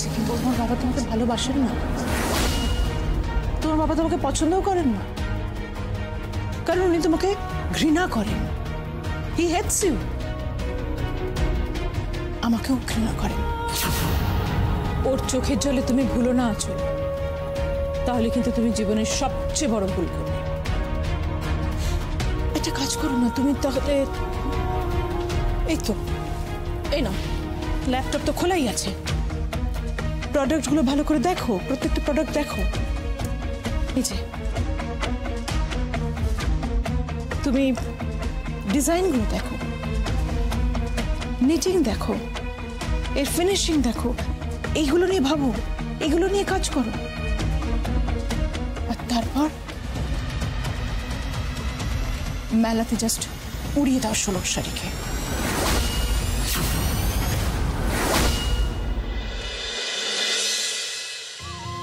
আছে, কিন্তু তোমার বাবা তোমাকে ভালোবাসেন না। তোমার বাবা তোমাকে পছন্দও করেন না, কারণ উনি তোমাকে ঘৃণা করেন। হি হেটস ইউ। আমাকেও ঘৃণা করেন। ওর চোখের জলে তুমি ভুলো না আছো, তাহলে কিন্তু তুমি জীবনের সবচেয়ে বড় ভুল করবে। একটা কাজ করো না তুমি, তাহলে এই তো এই না, ল্যাপটপ তো খোলাই আছে, প্রোডাক্টগুলো ভালো করে দেখো, প্রত্যেকটা প্রোডাক্ট দেখো। এই যে তুমি ডিজাইনগুলো দেখো, নিটিং দেখো, এর ফিনিশিং দেখো, এইগুলো নিয়ে ভাবো, এগুলো নিয়ে কাজ করো। আর তারপর মেলাতে জাস্ট উড়িয়ে দাও শোলক শাড়িকে।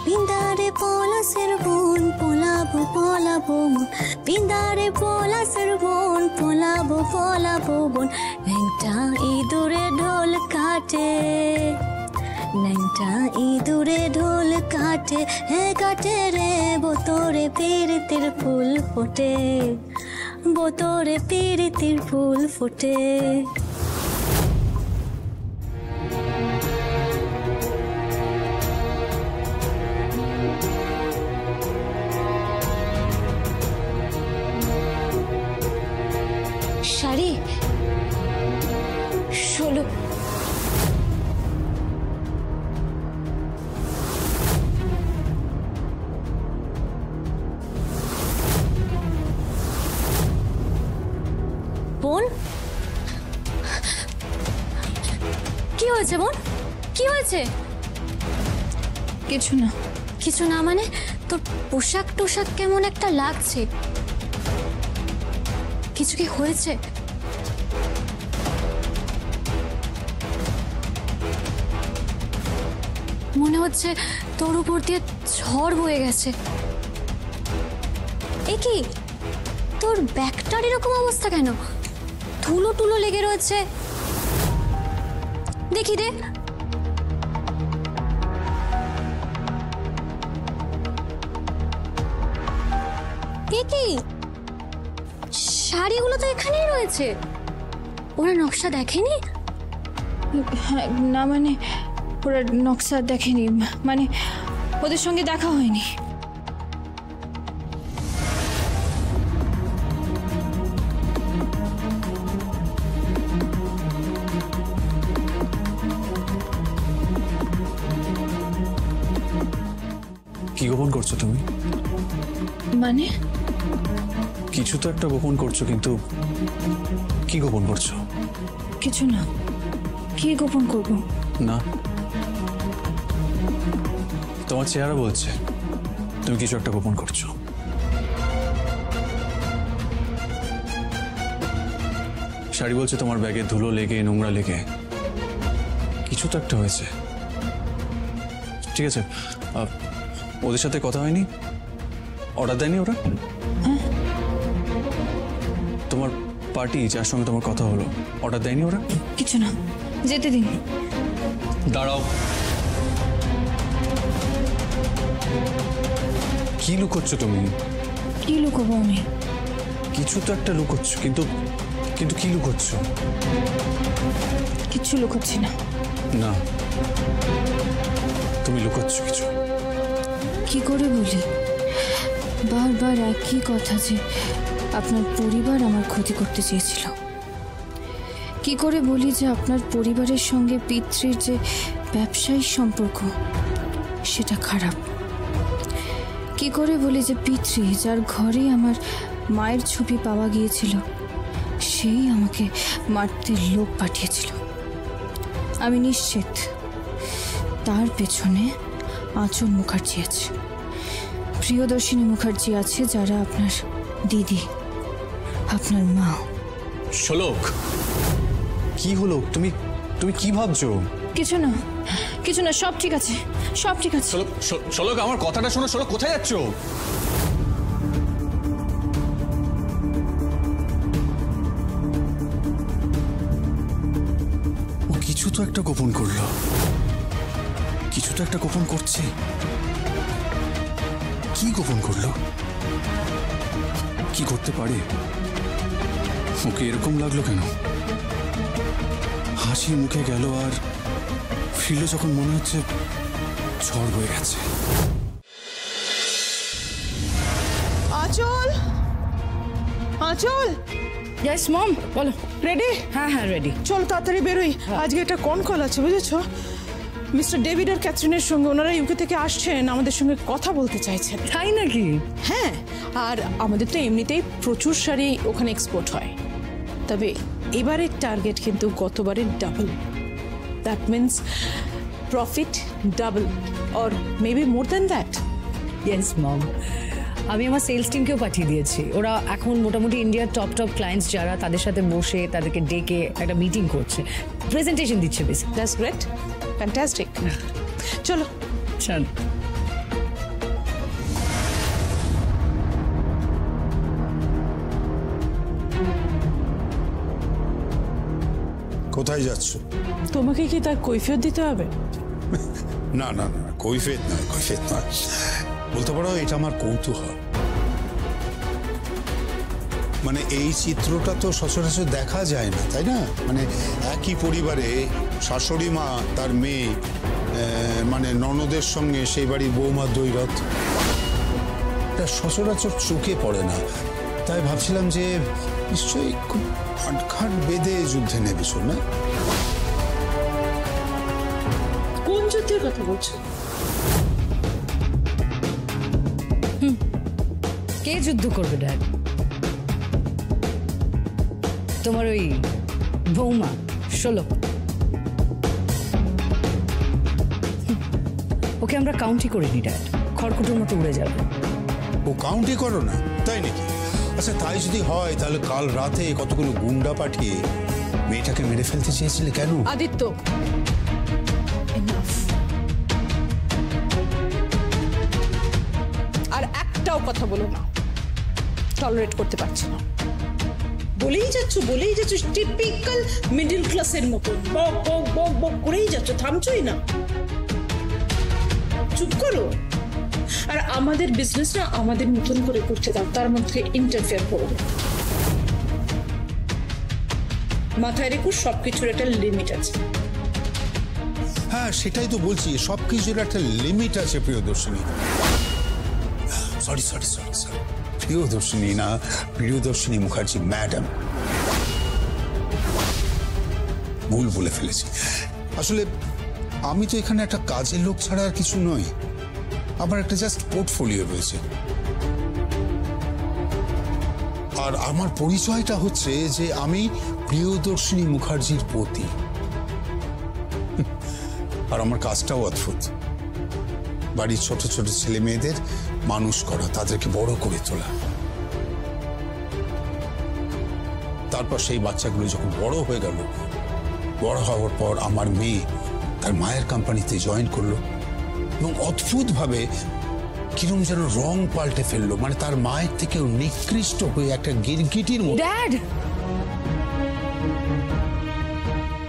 পিন্দারে পলাশের বন পলাবো পলাবো মন, পিন্দারে পলাশের বন পলাবো পলাবো বন, ল্যাংটা ইঁদুরে ঢোল কাটে, ল্যাংটা ইঁদুরে ঢোল কাটে, হে কাটে রে বোতরে পীড়িতির ফুল ফোটে, বোতরে পীড়িতির ফুল ফোটে। শাড়ি ষোলো, বোন কি হয়েছে? বোন কি হয়েছে? কিছু না। কিছু না মানে? তোর পোশাক টোশাক কেমন একটা লাগছে, কিছু কি হয়েছে? মনে হচ্ছে তোর উপর দিয়ে ঝড় বয়ে গেছে। এ কি, তোর ব্যাগটার এরকম অবস্থা কেন? ধুলো টুলো লেগে রয়েছে, দেখি দে। এ কি, শাড়িগুলো তো এখানেই রয়েছে, ওরা নকশা দেখেনি? না মানে ওরা নকশা দেখেনি, মানে ওদের সঙ্গে দেখা হয়নি। কি গোপন করছো তুমি? মানে কিছু তো একটা গোপন করছো, কিন্তু কি গোপন করছো? কিছু না। কি গোপন করব? না, তোমার চেহারা বলছে তুমি কিছু একটা গোপন করছো। শাড়ি বলছে তোমার ব্যাগে ধুলো লেগে, নোংরা লেগে কিছু তো একটা হয়েছে। ঠিক আছে, ওদের সাথে কথা হয়নি? অর্ডার দেয়নি ওরা? তোমার পার্টি যার সঙ্গে তোমার কথা হলো, অর্ডার দেয়নি ওরা? কিছু না, যেতে দিন। দাঁড়াও, কি লুকোচ্ছ তুমি? কি লুকোবো আমি? কিছু তো একটা লুকোচ্ছ, কিন্তু কিন্তু কি লুকোচ্ছ? কিছু লুকোচ্ছি না। না, তুমি লুকোচ্ছ কিছু। কি করে বলি? বারবার একই কথা যে আপনার পরিবার আমার ক্ষতি করতে চেয়েছিল। কি করে বলি যে আপনার পরিবারের সঙ্গে পিতৃর যে ব্যবসায়িক সম্পর্ক সেটা খারাপ? কি করে বলি যে পিতৃ যার ঘরে আমার মায়ের ছবি পাওয়া গিয়েছিল সেই আমাকে মারতে লোক পাঠিয়েছিল? আমি নিশ্চিত তার পেছনে আঁচল মুখার্জি আছে, প্রিয়দর্শিনী মুখার্জি আছে, যারা আপনার দিদি, আপনার মা। শোলক, কি হলো? তুমি তুমি কি ভাবছো? কিছু না, কিছু না, সব ঠিক আছে, সব ঠিক আছে। শোলক, আমার কথাটা শোনো। শোলক, কোথায় যাচ্ছ? ও কিছু তো একটা গোপন করলো। কিছু তো একটা গোপন করছে। কি গোপন করলো? কি করতে পারে? ওকে এরকম লাগলো কেন? হাসি মুখে গেল আর ফিরল যখন মনে হচ্ছে ঝড় হয়ে গেছে। আঁচল, আঁচল, ইয়েস মম, বলো। রেডি? হ্যাঁ হ্যাঁ রেডি। চল তাড়াতাড়ি বেরোই, আজকে একটা কোন কল আছে বুঝেছো? মিস্টার ডেভিড আর ক্যাথরিনের সঙ্গে, ওনারা ইউকে থেকে আসছেন, আমাদের সঙ্গে কথা বলতে চাইছেন। তাই নাকি? হ্যাঁ, আর আমাদের তো এমনিতেই প্রচুর শাড়ি ওখানে এক্সপোর্ট হয়, তবে এবারের টার্গেট কিন্তু গতবারের double. That means profit double or maybe more than that. Yes mom, আমি আমার সেলস টিমকেও পাঠিয়ে দিয়েছি। ওরা এখন মোটামুটি ইন্ডিয়ার টপ টপ ক্লায়েন্টস যারা, তাদের সাথে বসে তাদেরকে ডেকে একটা মিটিং করছে, প্রেজেন্টেশন দিচ্ছে বেশ। That's great, fantastic. চলো চল। কোথায় যাচ্ছ? তোমাকে কি তার কৈফিয়ত দিতে হবে? না না না, কৈফিয়ত নয়, কৈফিয়ত নয়, বলতে পারো এটা আমার কৌতূহল। মানে এই চিত্রটা তো সচরাচর দেখা যায় না, তাই না? মানে একই পরিবারে শাশুড়ি মা তার মেয়ে, মানে ননদের সঙ্গে সেই বাড়ির বৌমার দ্বৈরথ, এটা সচরাচর চোখে পড়ে না। তাই ভাবছিলাম যে নিশ্চয়ই খুব আটঘাট বেঁধে যুদ্ধে নেমেছ, না? কোন যুদ্ধের কথা বলছো? কে যুদ্ধ করবে ড্যাড? তোমার ওই বৌমা ষোলো, ওকে আমরা কাউন্টি করিনি ড্যাড, খড়কুটোর মতো উড়ে যাবে। ও কাউন্টি করো না, তাই নাকি? আচ্ছা তাই যদি হয় তাহলে কাল রাতে কতগুলো গুন্ডা পাঠিয়ে মেয়েটাকে মেরে ফেলতে চেয়েছিলে কেন? আদিত্য, enough. আর একটাও কথা বলো না, টলারেট করতে পারছি না। বলেই যাচ্ছ টিপিক্যাল মিডল ক্লাসের মতো বক বক বক বক করেই যাচ্ছ, থামছই না। চুপ করো, আর আমাদের বিজনেসটা আমাদের মতন করে করতে দাও, তার মধ্যে ইন্টারফেয়ার করো না। মাথায় রেখো সবকিছুর একটা লিমিট আছে। হ্যাঁ সেটাই তো বলছি, সবকিছুর একটা লিমিট আছে Priyadarshini. Sorry sorry sorry sorry, Priyadarshini না, প্রিয়দর্শিনী মুখার্জি ম্যাডাম। ভুল বলে ফেলেছি। আসলে আমি তো এখানে একটা কাজের লোক ছাড়া আর কিছু নই, আমার একটা জাস্ট পোর্টফোলিও রয়েছে। আর আমার পরিচয়টা হচ্ছে যে আমি প্রিয়দর্শিনী মুখার্জির পতি। আর আমার কাজটাও অদ্ভুত, বাড়ির ছোট ছোট ছেলে মেয়েদের মানুষ করা, তাদেরকে বড় করে তোলা। তারপর সেই বাচ্চাগুলো যখন বড় হয়ে গেল, বড় হওয়ার পর আমার মেয়ে তার মায়ের কোম্পানিতে জয়েন করলো এবং অদ্ভুতভাবে কিরম যেন রং পাল্টে ফেললো, মানে তার মায়ের থেকেও নিকৃষ্ট হয়ে একটা গিরগিটির মতো। ড্যাড,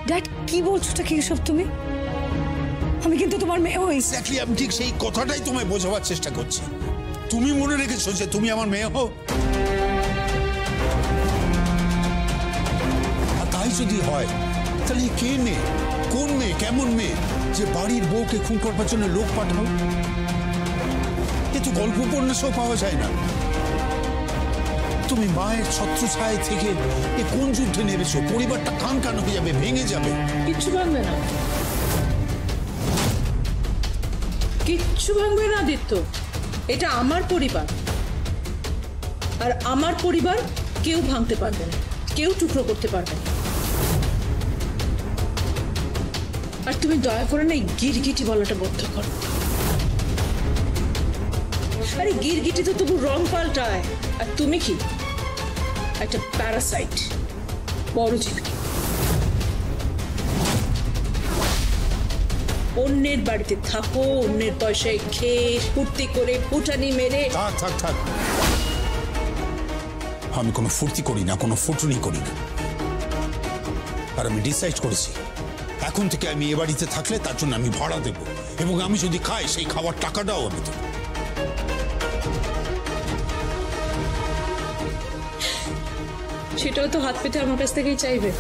ড্যাড কি বলছোটা কি সব তুমি? আমি কিন্তু তোমার মেয়ে হই। এক্স্যাক্টলি, আমি ঠিক সেই কথাটাই তোমায় বোঝাবার চেষ্টা করছি। তুমি মনে রেখেছো যে তুমি আমার মেয়ে হও? আর তাই যদি হয় তাহলে কে মেয়ে, কোন মেয়ে, কেমন মেয়ে যে বাড়ির বউকে খুন করবার জন্য লোক পাঠাও? এ তো গল্প উপন্যাসও পাওয়া যায় না। তুমি মায়ের ছত্রছায়া থেকে এ কোন যুদ্ধে নেমেছো? পরিবারটা কান কান হয়ে যাবে, ভেঙে যাবে। কিচ্ছু ভাঙবে না, কিচ্ছু ভাঙবে না আদিত্য। এটা আমার পরিবার, আর আমার পরিবার কেউ ভাঙতে পারবে না, কেউ টুকরো করতে পারবে না। আর তুমি দয়া করে না এই গিরগিটি বলাটা বন্ধ করো। আরে গিরগিটি তো তবু রং পাল্টায়, আর তুমি কি একটা প্যারাসাইট, পরজীবী। অন্যের বাড়িতে থাকো, অন্যের পয়সায় খেয়ে ফুর্তি করে ফুটানি মেরে। থাক থাক থাক, আমি কোনো ফুর্তি করি না, কোনো ফুটুনি করি না। আর আমি ডিসাইড করেছি এখন থেকে আমি এ বাড়িতে থাকলে তার জন্য আমি ভাড়া দেব, এবং আমি যদি খাই সেই খাবার টাকাটাও আমি দেব। সেটাও তো হাত পেতে আমার কাছ থেকেই চাইবে।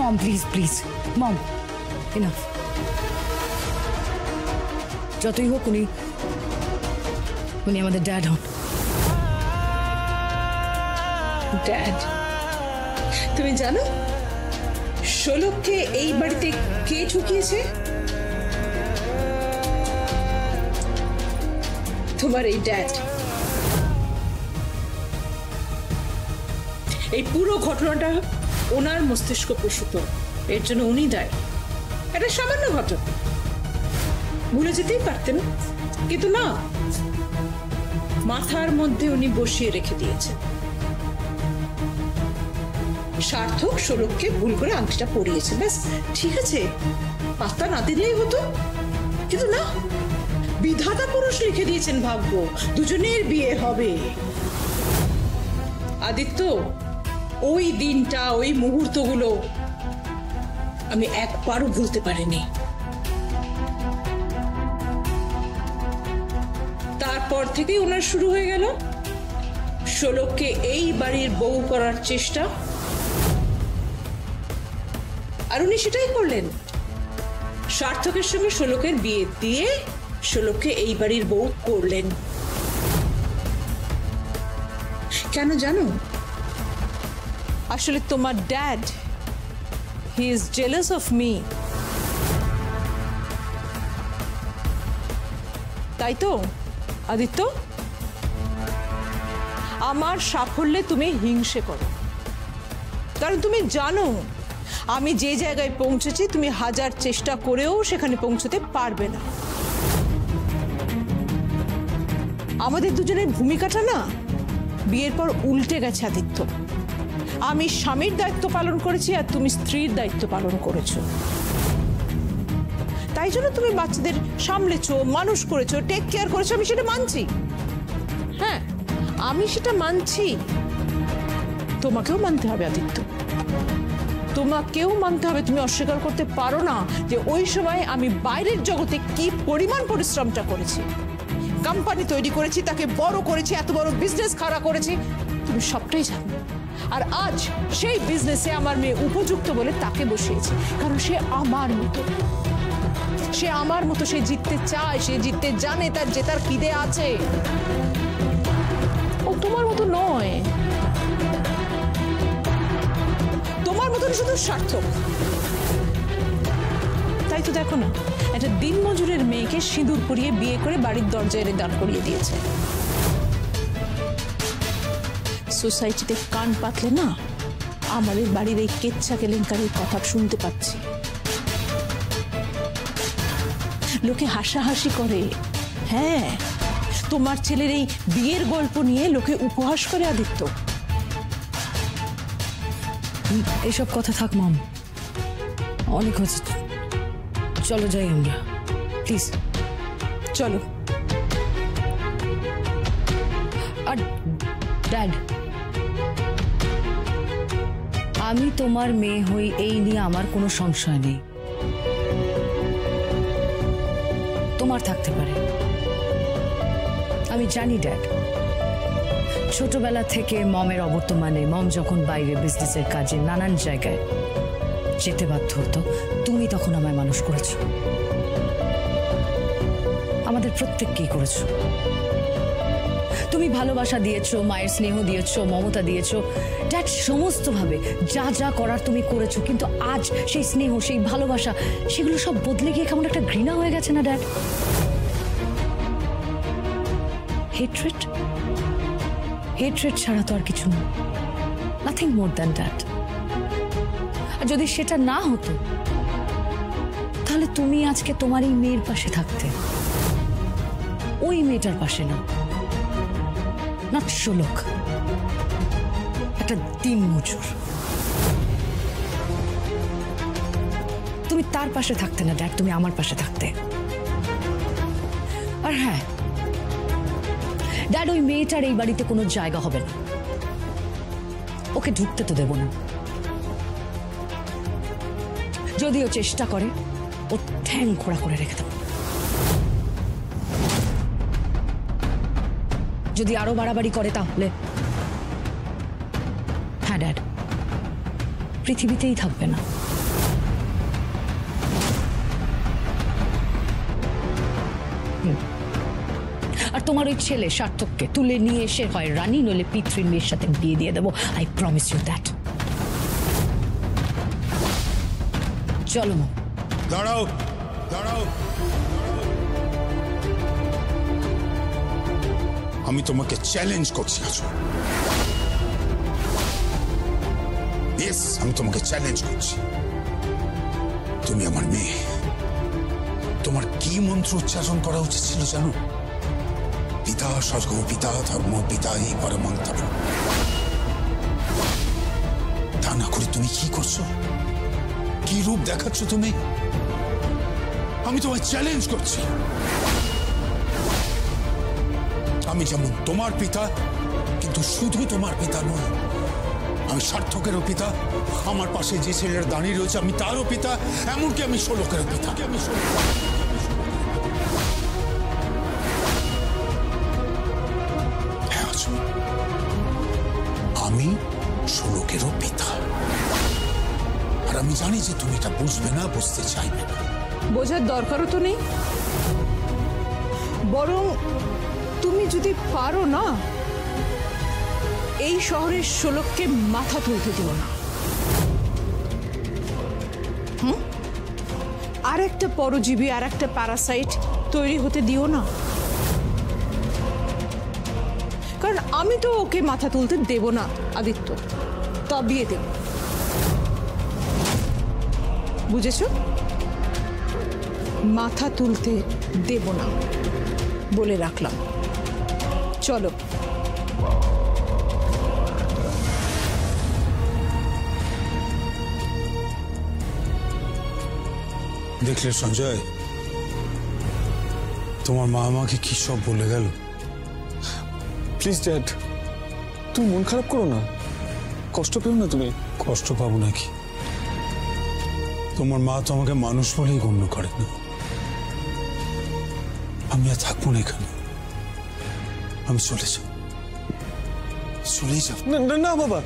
Mom please please mom, enough. যতই হোক উনি আমাদের ড্যাড হন। ড্যাড? তুমি জানো শোলককে এই বাড়িতে কে ঢুকিয়েছে? তোমার এই ড্যাড। এই পুরো ঘটনাটা ওনার মস্তিষ্ক প্রসূত, এর জন্য উনি দায়ী। এটা সামান্য ঘটনা, ভুলে যেতেই পারতেন, কিন্তু না, মাথার মধ্যে উনি বসিয়ে রেখে দিয়েছেন। সার্থক শোলককে ভুল করে আংটিটা পরিয়েছে, ব্যাস, ঠিক আছে, পাত্তা না দিলেই হতো, কিন্তু না, বিধাতা পুরুষ লিখে দিয়েছেন ভাগ্য, দুজনের বিয়ে হবে। আদিত্য, ওই দিনটা, ওই মুহূর্তগুলো আমি একবারও ভুলতে পারিনি। তারপর থেকেই ওনার শুরু হয়ে গেল শোলককে এই বাড়ির বউ করার চেষ্টা, আর উনি সেটাই করলেন। সার্থকের সঙ্গে শোলকের বিয়ে দিয়ে শোলককে এই বাড়ির বউ করলেন। কেন জানো? আসলে তোমার dad, he is jealous of me. তাই তো আদিত্য, আমার সাফল্যে তুমি হিংসে করো, কারণ তুমি জানো আমি যে জায়গায় পৌঁছেছি তুমি হাজার চেষ্টা করেও সেখানে পৌঁছতে পারবে না। আমাদের দুজনের ভূমিকাটা না বিয়ের পর উল্টে গেছে আদিত্য। আমি স্বামীর দায়িত্ব পালন করেছি আর তুমি স্ত্রীর দায়িত্ব পালন করেছো। তাই জন্য তুমি বাচ্চাদের সামলেছো, মানুষ করেছো, টেক কেয়ার করেছো, আমি সেটা মানছি। হ্যাঁ, আমি সেটা মানছি। তোমাকেও মানতে হবে আদিত্য, তোমাকেও মানতে হবে। তুমি অস্বীকার করতে পারো না যে ওই সময় আমি বাইরের জগতে কি পরিমাণ পরিশ্রমটা করেছি। কোম্পানি তৈরি করেছি, তাকে বড় করেছি, এত বড় বিজনেস খাড়া করেছি, তুমি সবটাই জানো। আর আজ সেই বিজনেসে আমার মেয়ে উপযুক্ত বলে তাকে বসিয়েছি, কারণ সে আমার মতো, সে আমার মতো, সে জিততে চায়, সে জিততে জানে, তার জেতার খিদে আছে। ও তোমার মতো নয়, তোমার মতন শুধু সার্থক। তাই তো দেখো না, একটা দিনমজুরের মেয়েকে সিঁদুর পরিয়ে বিয়ে করে বাড়ির দরজায় এনে দাঁড় করিয়ে দিয়েছে। সোসাইটিতে কান পাতলে না আমাদের বাড়ির এই কেচ্ছা কেলেঙ্কারির কথা শুনতে পাচ্ছি। লোকে হাসাহাসি করে। হ্যাঁ, তোমার ছেলের এই বিয়ের গল্প নিয়ে লোকে উপহাস করে আদিত্য। এসব কথা থাক মম, অনেক হচ্ছে, চলো যাই আমরা, প্লিজ চলো। আর ড্যাড, আমি তোমার মেয়ে হই, এই নিয়ে আমার কোনো সংশয় নেই। তোমার থাকতে পারে, আমি জানি ড্যাড। ছোটবেলা থেকে মমের অবর্তমানে, মম যখন বাইরে বিজনেসের কাজে নানান জায়গায় যেতে বাধ্য হতো, তুমি তখন আমায় মানুষ করেছো, আমাদের প্রত্যেককেই করেছো। তুমি ভালোবাসা দিয়েছো, মায়ের স্নেহ দিয়েছো, মমতা দিয়েছো, ড্যাড সমস্ত ভাবে যা যা করার তুমি করেছো। কিন্তু আজ সেই স্নেহ, সেই ভালোবাসা, সেগুলো সব বদলে গিয়ে কেমন একটা ঘৃণা হয়ে গেছে না ড্যাড? হেট্রেড, হেট্রেড ছাড়া তো আর কিছু না, নাথিং মোর দ্যান দ্যাট। আর যদি সেটা না হতো তাহলে তুমি আজকে তোমার এই মেয়ের পাশে থাকতে, ওই মেয়েটার পাশে না। না শোলক একটা দিন মজুর, তুমি তার পাশে থাকতে না ড্যাড, তুমি আমার পাশে থাকতে। আর হ্যাঁ ড্যাড, ওই মেয়েটার এই বাড়িতে কোনো জায়গা হবে না, ওকে ঢুকতে তো দেব না। যদিও চেষ্টা করে ও ঠ্যাং খোড়া করে রেখে দেবো। যদি আরো বাড়াবাড়ি করে তাহলে হ্যাঁ ড্যাড, পৃথিবীতেই থাকবে না। আর তোমার ওই ছেলে সার্থককে তুলে নিয়ে এসে হয় রানী নইলে পিতৃর মেয়ের সাথে বিয়ে দিয়ে দেবো। I promise you that. চলো দাঁড়াও দাঁড়াও, আমি তোমাকে চ্যালেঞ্জ করছি। ইয়েস, আমি তোমাকে চ্যালেঞ্জ করছি। তুমি আমার মেয়ে, তোমার কি মন্ত্র উচ্চারণ করা উচিত ছিল জানো? পিতা স্বর্গ পিতা ধর্ম পিতা এই পরমন্তর। তা না করে তুমি কি করছো? কি রূপ দেখাচ্ছ তুমি? আমি তোমায় চ্যালেঞ্জ করছি। আমি যেমন তোমার পিতা, কিন্তু শুধু তোমার পিতা নয়, আমি সার্থকেরও পিতা। আমার পাশে যে ছেলের দাঁড়িয়ে রয়েছে আমি তারও পিতা, এমনকি আমি ষোলকেরও পিতা। আমি ষোলকেরও পিতা, আর আমি জানি যে তুমি এটা বুঝবে না, বুঝতে চাইবে না। বোঝার দরকারও তো নেই, বরং তুমি যদি পারো না, এই শহরের ষোলককে মাথা তুলতে দিও না। আর একটা পরজীবী, আর একটা প্যারাসাইট তৈরি হতে দিও না, কারণ আমি তো ওকে মাথা তুলতে দেব না আদিত্য, তবিয়ে দেব। বুঝেছ? মাথা তুলতে দেব না বলে রাখলাম। চলো। দেখলে সঞ্জয়, তোমার মা আমাকে কি সব বলে গেল। প্লিজ ড্যাড, তুমি মন খারাপ করো না, কষ্ট পেও না। তুমি কষ্ট পাবো নাকি? তোমার মা তো আমাকে মানুষ বলেই গণ্য করে না। আমি আর থাকবো না এখানে, আমি চলে যাব। না না বাবা,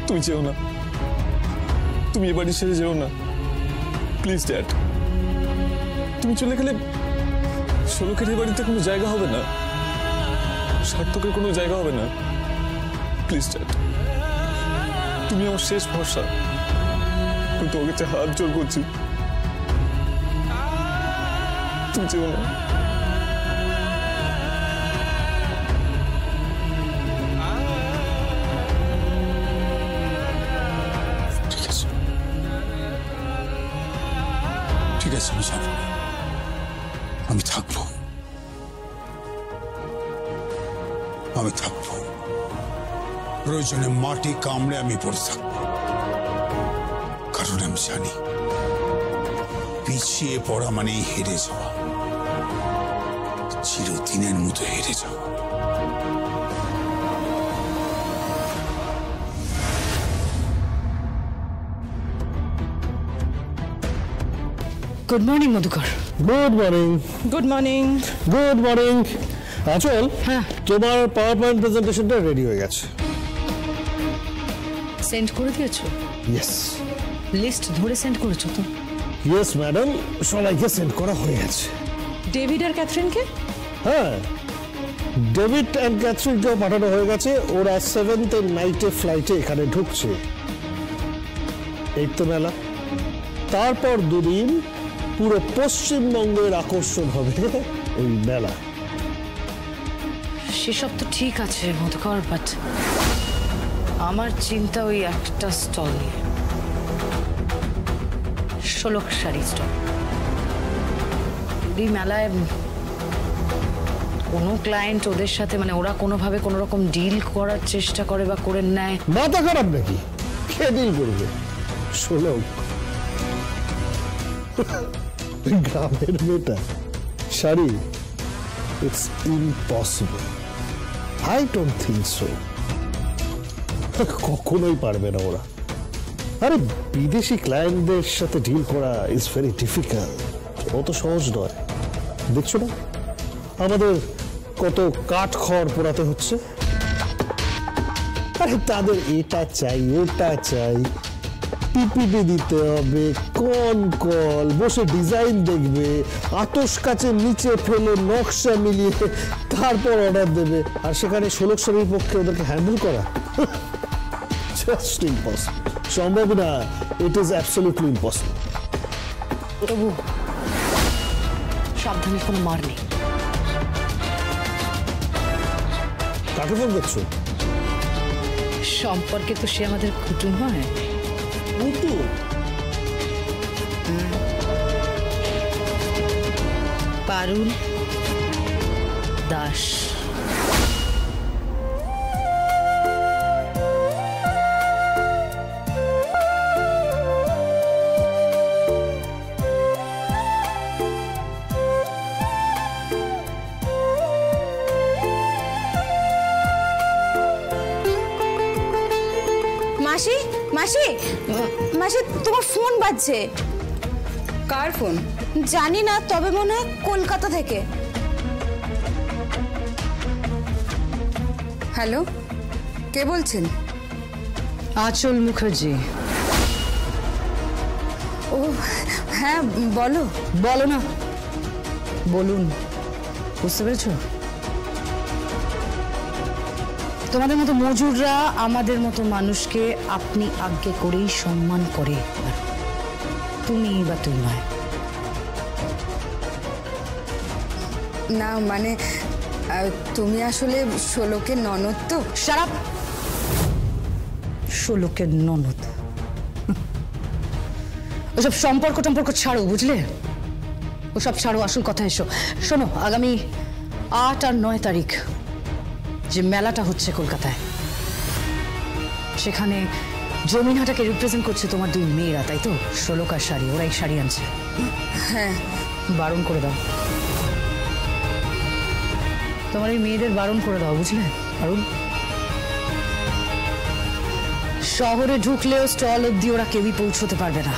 তুমি যেও না, তুমি এ বাড়ি ছেড়ে যেও না প্লিজ ড্যাড। তুমি চলে গেলে ষোলকের এই বাড়িতে কোনো জায়গা হবে না, সার্থকের কোনো জায়গা হবে না। প্লিজ ড্যাড, তুমি আমার শেষ ভরসা, আমি তোমার কাছে হাত জোর করছি, তুমি যেও না। ঠিক আছে, আমি যাব, আমি থাকবো, আমি থাকবো। প্রয়োজনে মাটি কামড়ে আমি পড়ে থাকবো, কারণ আমি জানি পিছিয়ে পড়া মানেই হেরে যাওয়া, চিরদিনের মতো হেরে যাওয়া। Good morning Madhukar. Good morning. Good morning. Good morning. Achal, হ্যাঁ, তোমার পাওয়ার পয়েন্ট প্রেজেন্টেশনটা রেডি হয়ে গেছে। সেন্ড করে দিয়েছো? ইয়েস। লিস্ট ধরে সেন্ড করেছো তো? ইয়েস ম্যাডাম, সবাইকে সেন্ড করা হয়ে গেছে। ডেভিড আর ক্যাথরিনকে? হ্যাঁ, ডেভিড অ্যান্ড ক্যাথরিনকেও পাঠানো হয়ে গেছে। ওরা 7th নাইটে ফ্লাইটে এখানে ঢুকছে। এই তো মেলা, তারপর দুদিন পুরো পশ্চিমবঙ্গের আকর্ষণ হবে এই মেলা। সেসব তো ঠিক আছে মধুকর, বাট আমার চিন্তা ওই একটা স্টল নিয়ে, ষোলক শাড়ি স্টল। এই মেলায় কোনো ক্লায়েন্ট ওদের সাথে, মানে ওরা কোনোভাবে কোনো রকম ডিল করার চেষ্টা করে বা করে নেয়? মাথা খারাপ নাকি? কে ডিল করবে? ষোলক, গ্রামের মেয়েটা sari, it's impossible. I don't think so, কখনোই পারবে না ওরা। আরে বিদেশি ক্লায়েন্টদের সাথে ডিল করা ইজ ভেরি ডিফিকাল্ট, অত সহজ নয়। দেখছো না আমাদের কত কাঠ খড় পোড়াতে হচ্ছে। আরে তাদের এটা চাই ওটা চাই, পিপিটি দিতে হবে, কোন কল বসে ডিজাইন দেখবে, আতস কাচের নিচে ফেলে নকশা মিলিয়ে তারপর অর্ডার দেবে, আর সেখানে ষোলকসামীর পক্ষে ওদেরকে হ্যান্ডেল করা জাস্ট ইম্পসিবল। সম্ভব না, ইট ইজ অ্যাবসলিউটলি ইম্পসিবল। তবু সাবধানে, কোনো মার নেই। কাকে ফোন করছো? সম্পর্কে তো সে আমাদের কুটুম হয়। পারুল দাস। মাসি মাসি মাসি, তোমার ফোন বাজছে। কার ফোন? জানি না, তবে মনে হয় কলকাতা থেকে। হ্যালো, কে বলছেন? আঁচল মুখার্জি। ও হ্যাঁ, বলো। বলো না, বলুন। বুঝতে পেরেছ? তোমাদের মতো মজুররা আমাদের মতো মানুষকে আপনি আজ্ঞে করেই সম্মান করে, আর তুমি বা তুই নয়। না মানে তুমি আসলে ষোলকের ননদ তো? সারাপ ষোলকের ননদ। ওসব সম্পর্ক টম্পর্ক ছাড়ো, বুঝলে? ওসব ছাড়ো, আসল কথা এসো। শোনো, আগামী 8 আর 9 তারিখ যে মেলাটা হচ্ছে কলকাতায়, সেখানে জমিনহাটাকে রিপ্রেজেন্ট করছে তোমার 2 মেয়েরা, তাই তো? ষোলক আর শাড়ি, ওরাই শাড়ি আনছে। হ্যাঁ। বারণ করে দাও, তোমার এই মেয়েদের বারণ করে দাও, বুঝলে? বারণ। শহরে ঢুকলেও স্টল অব্দি ওরা কেউই পৌঁছতে পারবে না।